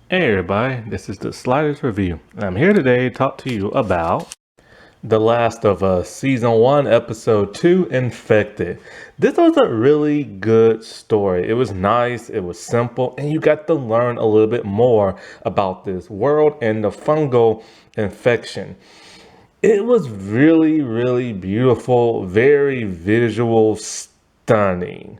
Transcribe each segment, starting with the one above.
Hey everybody, this is the Sliders Review. I'm here today to talk to you about The Last of Us Season 1, Episode 2, Infected. This was a really good story. It was nice, it was simple, and you got to learn a little bit more about this world and the fungal infection. It was really, really beautiful, very visual, stunning.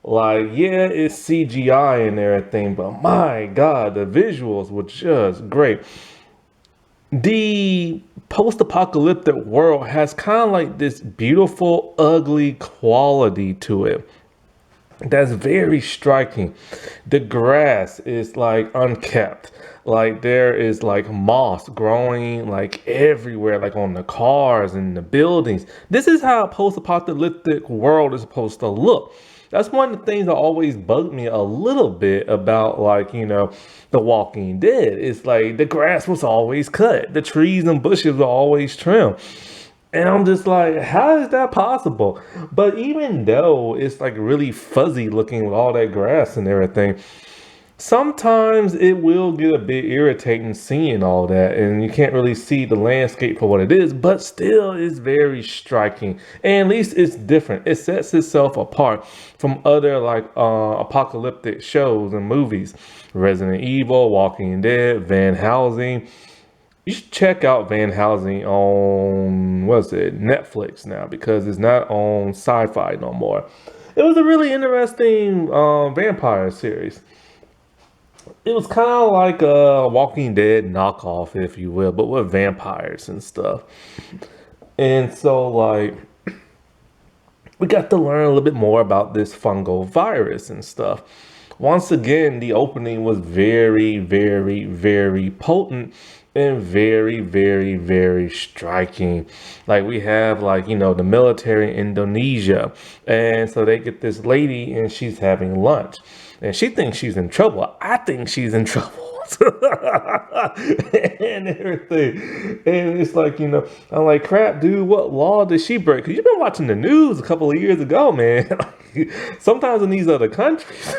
Like, yeah, it's CGI and everything, but my God, the visuals were just great. The post-apocalyptic world has kind of like this beautiful, ugly quality to it that's very striking. The grass is like unkept. Like there is like moss growing like everywhere, like on the cars and the buildings. This is how a post-apocalyptic world is supposed to look. That's one of the things that always bugged me a little bit about The Walking Dead. It's like the grass was always cut. The trees and bushes were always trimmed. And I'm just like, how is that possible? But even though it's like really fuzzy looking with all that grass and everything, sometimes it will get a bit irritating seeing all that, and you can't really see the landscape for what it is, but still it's very striking. And at least it's different. It sets itself apart from other apocalyptic shows and movies. Resident Evil, Walking Dead, Van Helsing. You should check out Van Helsing on, what's it, Netflix now, because it's not on Sci-Fi no more. It was a really interesting vampire series. It was kind of like a Walking Dead knockoff, if you will, but with vampires and stuff. And so, we got to learn a little bit more about this fungal virus and stuff. Once again, the opening was very, very, very potent and very, very, very striking. Like we have the military in Indonesia. And so they get this lady and she's having lunch. And she thinks she's in trouble. I think she's in trouble. And everything. And it's I'm like, crap, dude, what law did she break? Because you've been watching the news a couple of years ago, man. Sometimes in these other countries,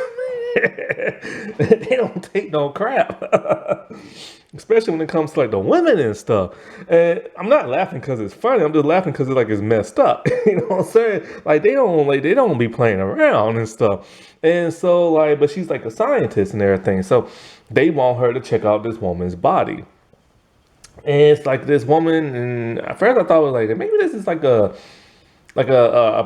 they don't take no crap. Especially when it comes to like the women and stuff. And I'm not laughing because it's funny. I'm just laughing because it's messed up. You know what I'm saying? They don't be playing around and stuff. And so but she's like a scientist and everything. So they want her to check out this woman's body. And it's like this woman, and at first I thought it was like maybe this is like a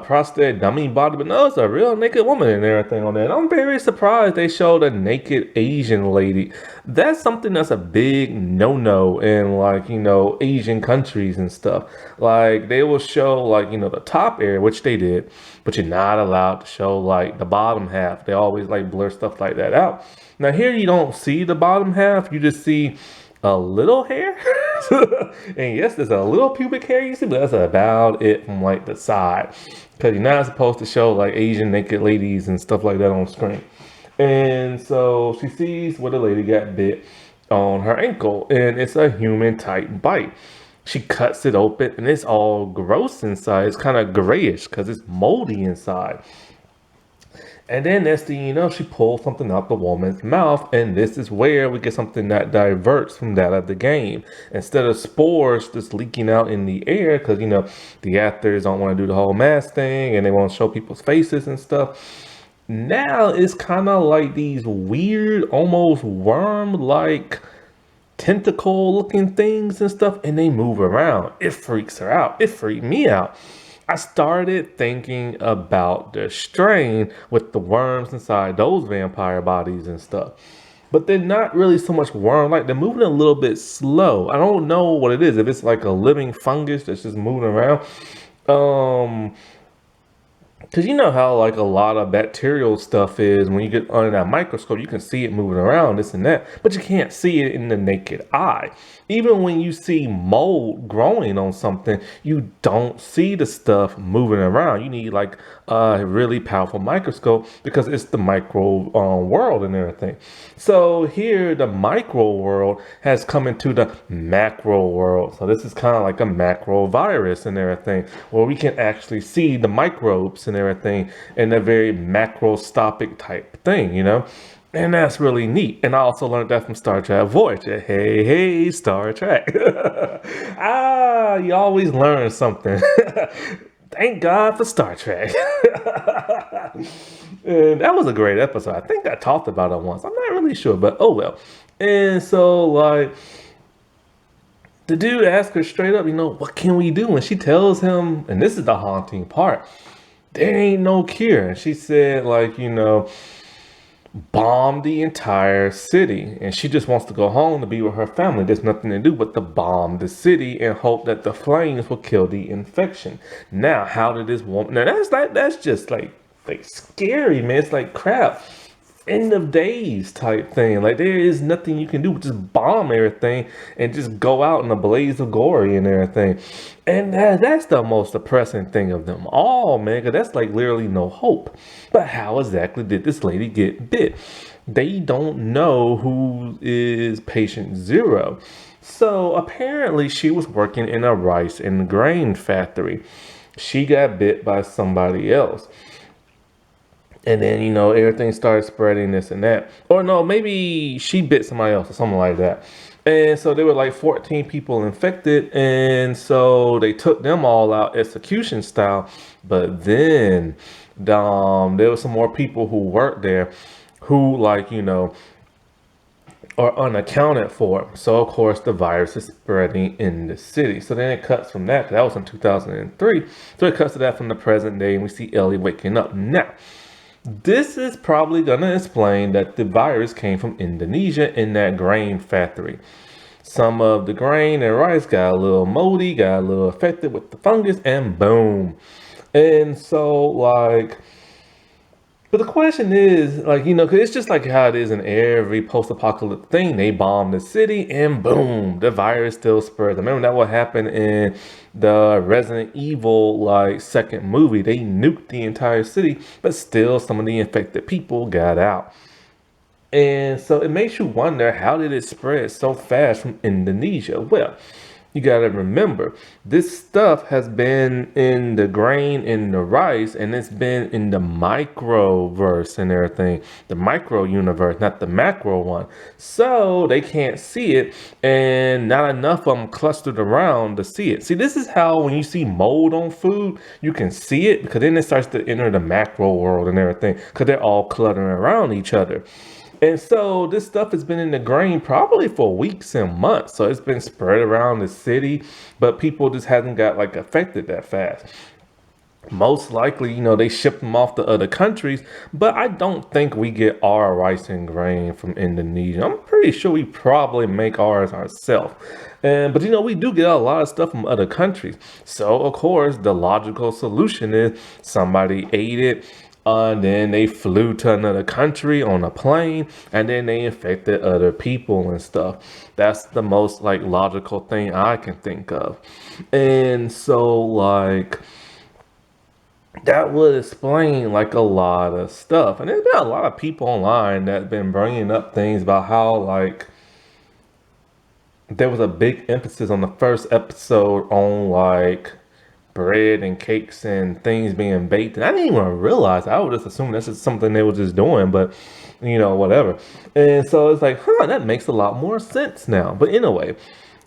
prosthetic dummy body, but no, it's a real naked woman and everything on there. And I'm very surprised they showed a naked Asian lady. That's something that's a big no-no in Asian countries and stuff. Like they will show the top area, which they did, but you're not allowed to show like the bottom half. They always like blur stuff like that out. Now here you don't see the bottom half, you just see a little hair. And yes, there's a little pubic hair you see, but that's about it from like the side. Because you're not supposed to show like Asian naked ladies and stuff like that on screen. And so she sees where the lady got bit on her ankle, and it's a human type bite. She cuts it open and it's all gross inside. It's kind of grayish because it's moldy inside. And then next thing you know, she pulls something out the woman's mouth, and this is where we get something that diverts from that of the game. Instead of spores just leaking out in the air, because the actors don't want to do the whole mask thing, and they want to show people's faces and stuff. Now it's kind of like these weird, almost worm-like tentacle-looking things and stuff, and they move around. It freaks her out. It freaked me out. I started thinking about the strain with the worms inside those vampire bodies and stuff. But they're not really so much worm like, they're moving a little bit slow. I don't know what it is. If it's like a living fungus that's just moving around. Because you know how like a lot of bacterial stuff is, when you get under that microscope, you can see it moving around, this and that, but you can't see it in the naked eye. Even when you see mold growing on something, you don't see the stuff moving around. You need like a really powerful microscope because it's the micro world and everything. So here the micro world has come into the macro world. So this is kind of like a macro virus and everything, where we can actually see the microbes and everything in a very macroscopic type thing, And that's really neat. And I also learned that from Star Trek Voyager. Hey, hey, Star Trek. You always learn something. Thank God for Star Trek. And that was a great episode. I think I talked about it once. I'm not really sure, but oh well. And so, like, the dude asks her straight up, what can we do? And she tells him, and this is the haunting part, there ain't no cure. And she said, like, bomb the entire city. And she just wants to go home to be with her family. There's nothing to do but to bomb the city and hope that the flames will kill the infection. Now, how did this woman... Now, that's just like scary, man. It's like crap. End of days type thing. Like, there is nothing you can do but just bomb everything and just go out in a blaze of glory and everything. And that's the most depressing thing of them all, man, because that's like literally no hope. But how exactly did this lady get bit? They don't know who is patient zero. So apparently she was working in a rice and grain factory. She got bit by somebody else. And then, everything started spreading, this and that. Or no, maybe she bit somebody else or something like that. And so there were like 14 people infected. And so they took them all out execution style. But then there were some more people who worked there who are unaccounted for. So of course the virus is spreading in the city. So then it cuts from that. That was in 2003. So it cuts to that from the present day. And we see Ellie waking up now. This is probably going to explain that the virus came from Indonesia in that grain factory. Some of the grain and rice got a little moldy, got a little affected with the fungus, and boom. And so, but the question is, because it's just like how it is in every post-apocalyptic thing. They bomb the city and boom, the virus still spreads. I remember that what happened in the Resident Evil, second movie. They nuked the entire city, but still some of the infected people got out. And so it makes you wonder, how did it spread so fast from Indonesia? Well, you got to remember, this stuff has been in the grain, in the rice, and it's been in the microverse and everything. The micro universe, not the macro one. So they can't see it, and not enough of them clustered around to see it. See, this is how when you see mold on food, you can see it, because then it starts to enter the macro world and everything, because they're all cluttering around each other. And so this stuff has been in the grain probably for weeks and months. So it's been spread around the city, but people just hasn't got affected that fast. Most likely, they ship them off to other countries, but I don't think we get our rice and grain from Indonesia. I'm pretty sure we probably make ours ourselves. But we do get a lot of stuff from other countries. So of course, the logical solution is somebody ate it. And then they flew to another country on a plane, and then they infected other people and stuff. That's the most logical thing I can think of. And so that would explain a lot of stuff. And there's been a lot of people online that have been bringing up things about how there was a big emphasis on the first episode on bread and cakes and things being baked, and I didn't even realize. I would just assume that's just something they were just doing, but whatever. And so it's that makes a lot more sense now. But anyway,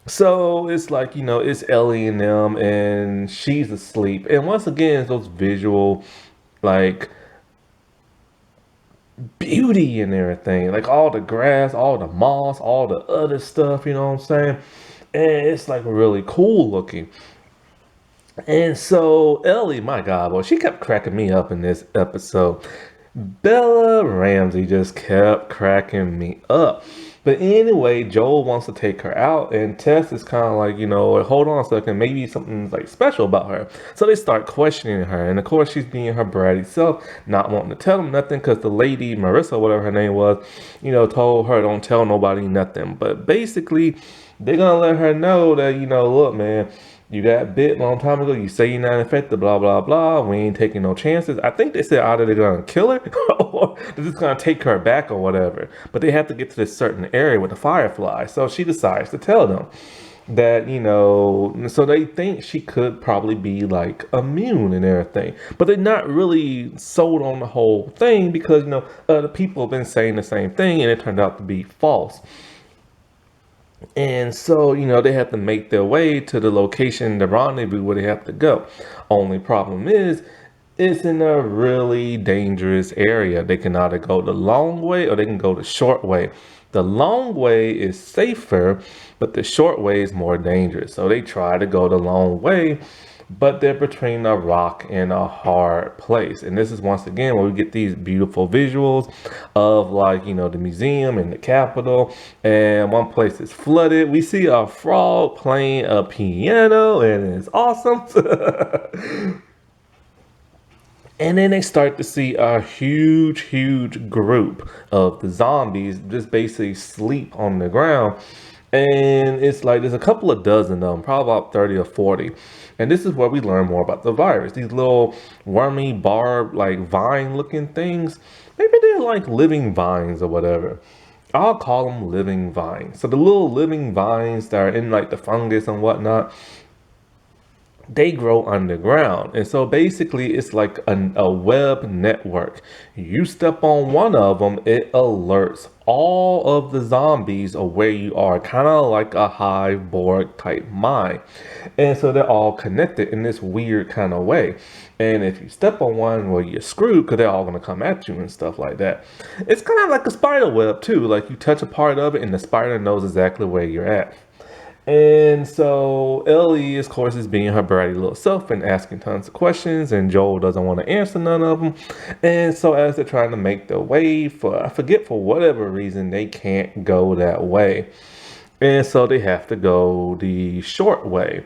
so it's it's Ellie and them, and she's asleep, and once again it's those visual beauty and everything, all the grass, all the moss, all the other stuff, you know what I'm saying? And it's really cool looking. And so Ellie, my God, boy, she kept cracking me up in this episode. Bella Ramsey just kept cracking me up. But anyway, Joel wants to take her out, and Tess is kind of hold on a second, maybe something's special about her. So they start questioning her, and of course she's being her bratty self, not wanting to tell them nothing, because the lady, Marissa, whatever her name was, told her don't tell nobody nothing. But basically, they're gonna let her know that, look, man, you got bit a long time ago. You say you're not infected, blah, blah, blah. We ain't taking no chances. I think they said either they're going to kill her or they're just going to take her back or whatever. But they have to get to this certain area with the firefly. So she decides to tell them. that, so they think she could probably be like immune and everything, but they're not really sold on the whole thing because, other people have been saying the same thing and it turned out to be false. And so, they have to make their way to the location, the rendezvous where they have to go. Only problem is, it's in a really dangerous area. They can either go the long way or they can go the short way. The long way is safer, but the short way is more dangerous. So they try to go the long way, but they're between a rock and a hard place. And this is once again where we get these beautiful visuals of, like, the museum and the Capitol. And one place is flooded. We see a frog playing a piano and it's awesome. And then they start to see a huge, huge group of the zombies just basically sleep on the ground. And it's like there's a couple of dozen of them, probably about 30 or 40. And this is where we learn more about the virus. These little wormy, barb, like vine looking things. Maybe they're like living vines or whatever. I'll call them living vines. So the little living vines that are in like the fungus and whatnot, they grow underground. And so basically it's like a web network. You step on one of them, it alerts all of the zombies of where you are, kind of like a hive Borg type mind. And so they're all connected in this weird kind of way. And if you step on one, well, you're screwed because they're all going to come at you and stuff like that. It's kind of like a spider web too. Like you touch a part of it and the spider knows exactly where you're at. And so Ellie, of course, is being her bratty little self and asking tons of questions, and Joel doesn't want to answer none of them. And so as they're trying to make their way, I forget for whatever reason, they can't go that way. And so they have to go the short way.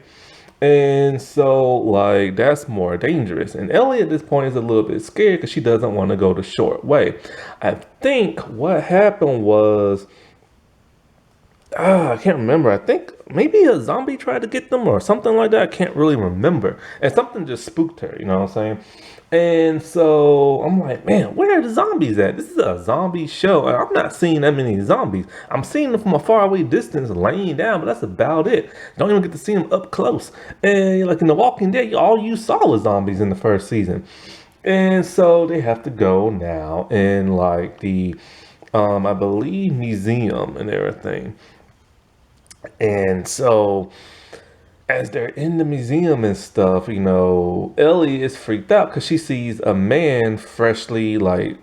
And so, like, that's more dangerous. And Ellie at this point is a little bit scared because she doesn't want to go the short way. I think what happened was, I can't remember. I think maybe a zombie tried to get them or something like that. I can't really remember. And something just spooked her, you know what I'm saying? And so I'm like, man, where are the zombies at? This is a zombie show. I'm not seeing that many zombies. I'm seeing them from a faraway distance laying down, but that's about it. Don't even get to see them up close. And like in The Walking Dead, all you saw was zombies in the first season. And so they have to go now in like the, I believe, museum and everything. And so as they're in the museum and stuff, Ellie is freaked out because she sees a man freshly like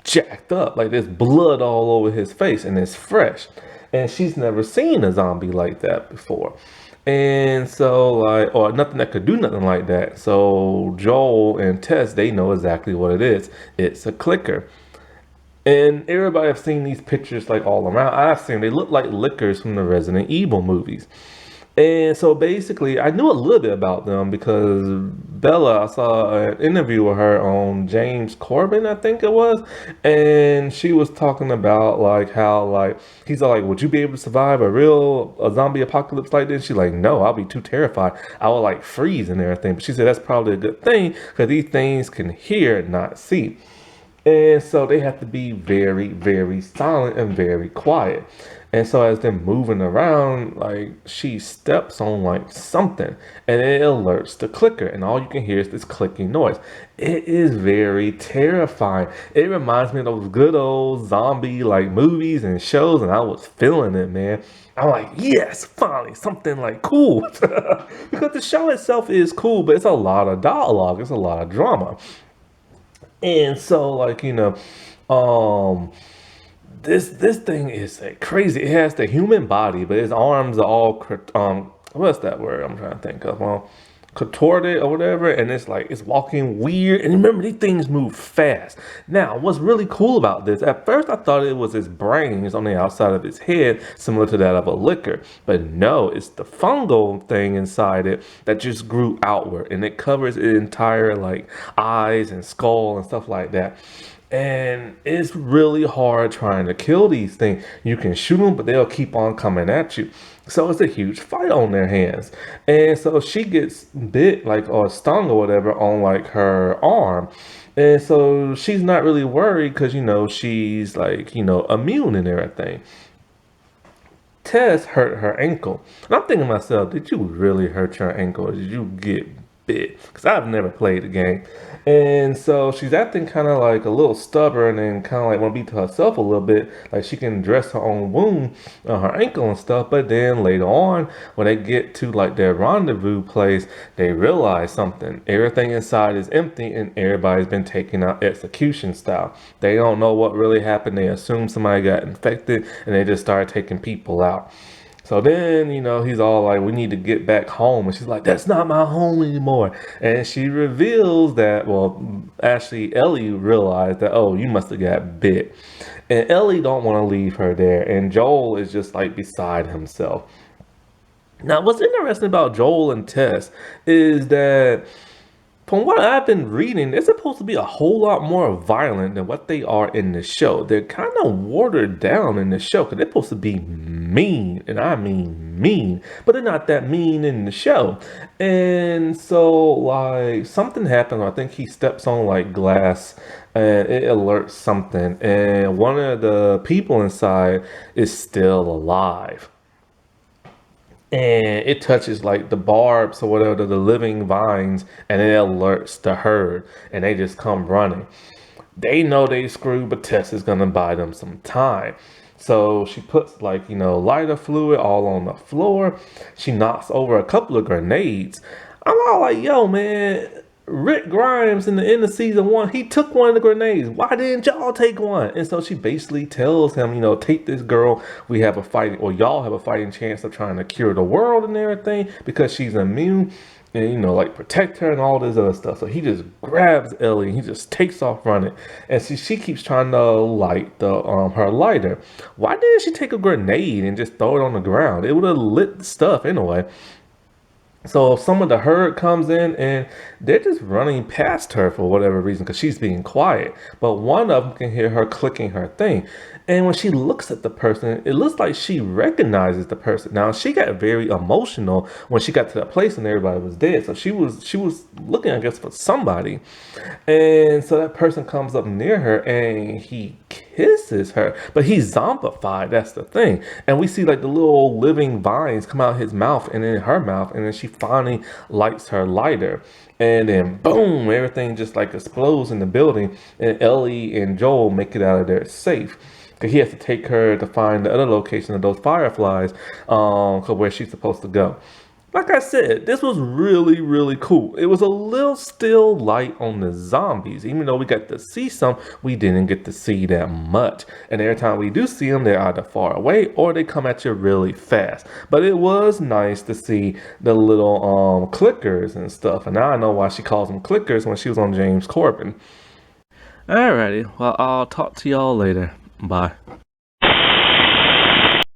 jacked up, like there's blood all over his face and it's fresh. And she's never seen a zombie like that before. And so like, or nothing that could do nothing like that. So Joel and Tess, they know exactly what it is. It's a clicker. And everybody have seen these pictures like all around. I've seen they look like liquors from the Resident Evil movies. And so basically, I knew a little bit about them because Bella, I saw an interview with her on James Corbin, I think it was. And she was talking about like how like, he's all like, would you be able to survive a zombie apocalypse like this? She's like, no, I'll be too terrified. I will like freeze and everything. But she said that's probably a good thing because these things can hear, not see. And so they have to be very, very silent and very quiet. And so as they're moving around, like she steps on like something and it alerts the clicker and all you can hear is this clicking noise. It is very terrifying. It reminds me of those good old zombie like movies and shows and I was feeling it, man. I'm like, yes, finally something like cool. Because the show itself is cool, but it's a lot of dialogue. It's a lot of drama. And so like, this thing is like crazy. It has the human body, but his arms are all what's that word I'm trying to think of? Contorted or whatever, and it's like it's walking weird. And remember, these things move fast. Now, what's really cool about this? At first, I thought it was his brains on the outside of his head, similar to that of a licker. But no, it's the fungal thing inside it that just grew outward, and it covers its entire like eyes and skull and stuff like that. And it's really hard trying to kill these things. You can shoot them, but they'll keep on coming at you. So it's a huge fight on their hands. And so she gets bit like or stung or whatever on like her arm. And so she's not really worried because, she's like, immune and everything. Tess hurt her ankle. And I'm thinking to myself, did you really hurt your ankle or did you get bit? Because I've never played the game. And so she's acting kind of like a little stubborn and kind of like want to be to herself a little bit. Like she can dress her own wound on her ankle and stuff. But then later on, when they get to like their rendezvous place, they realize something. Everything inside is empty and everybody's been taken out execution style. They don't know what really happened. They assume somebody got infected and they just started taking people out. So then, he's all like, we need to get back home. And she's like, that's not my home anymore. And she reveals that, well, actually, Ellie realized that, oh, you must have got bit. And Ellie don't want to leave her there. And Joel is just like beside himself. Now, what's interesting about Joel and Tess is that from what I've been reading, they're supposed to be a whole lot more violent than what they are in the show. They're kind of watered down in the show because they're supposed to be mean, and I mean mean, but they're not that mean in the show. And so, like, something happened. I think he steps on, like, glass, and it alerts something, and one of the people inside is still alive, and it touches like the barbs or whatever, the living vines, and it alerts the herd, and they just come running. They know they screwed, but Tess is gonna buy them some time. So she puts like, lighter fluid all on the floor. She knocks over a couple of grenades. I'm all like, yo, man, Rick Grimes in the end of season 1, he took one of the grenades. Why didn't y'all take one? And so she basically tells him, take this girl. We have a fighting, or y'all have a fighting chance of trying to cure the world and everything because she's immune. And like protect her and all this other stuff. So he just grabs Ellie and he just takes off running. And she keeps trying to light the her lighter. Why didn't she take a grenade and just throw it on the ground? It would have lit the stuff anyway. So some of the herd comes in and they're just running past her for whatever reason because she's being quiet. But one of them can hear her clicking her thing. And when she looks at the person, it looks like she recognizes the person. Now she got very emotional when she got to that place and everybody was dead. So she was looking, I guess, for somebody. And so that person comes up near her and he kisses her, but he's zombified. That's the thing. And we see like the little living vines come out his mouth and in her mouth, and then she finally lights her lighter, and then boom, everything just like explodes in the building, and Ellie and Joel make it out of there safe. Because he has to take her to find the other location of those fireflies, where she's supposed to go. Like I said, this was really, really cool. It was a little still light on the zombies. Even though we got to see some, we didn't get to see that much. And every time we do see them, they're either far away or they come at you really fast. But it was nice to see the little clickers and stuff. And now I know why she calls them clickers when she was on James Corbin. Alrighty, well, I'll talk to y'all later. Bye.